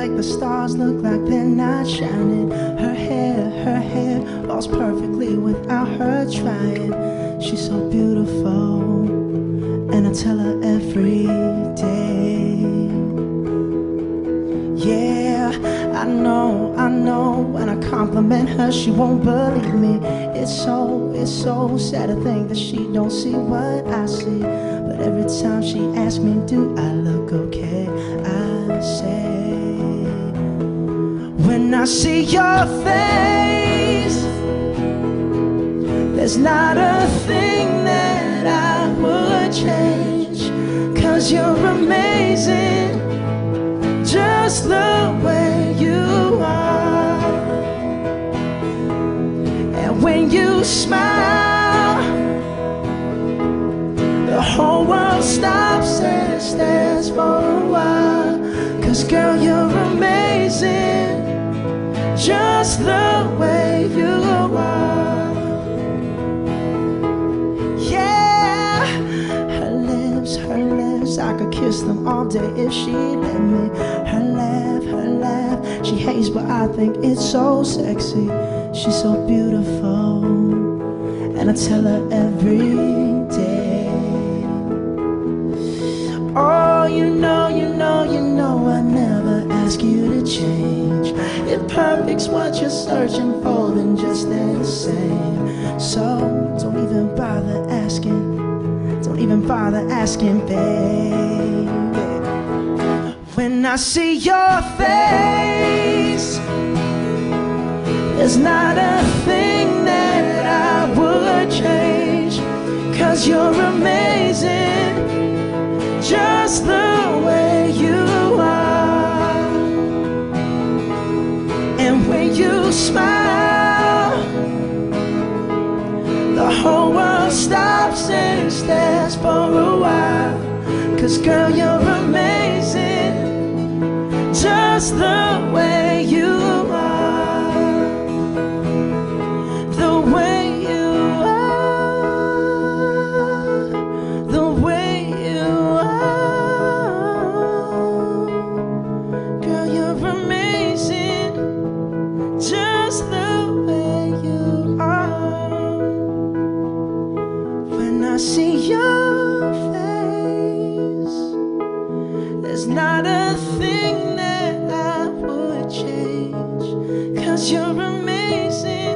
make the stars look like they're not shining. Her hair falls perfectly without her trying. She's so beautiful, and I tell her every day. Yeah, I know, when I compliment her, she won't believe me. It's so sad to think that she don't see what I see. But every time she asks me, do I look okay, I say, when I see your face, there's not a thing that I would change. 'Cause you're amazing, just the way you are. And when you smile, the whole world stops and stares for a while. 'Cause girl, you're amazing, just the way you are. Yeah, her lips, I could kiss them all day if she let me. Her laugh, she hates but I think it's so sexy. She's so beautiful, and I tell her every day. Oh, you know I never ask you to change. If perfect's what you're searching for, then just stay the same. So don't even bother asking, baby. When I see your face, there's not a thing that I would change. 'Cause you're amazing, just the way you are. And when you smile, the whole world stops and stares for a while. 'Cause girl, you're amazing, just the way you are. The way you are, the way you are. Girl, you're amazing, just the way you are. When I see your face, there's not a thing that I would change. 'Cause you're amazing,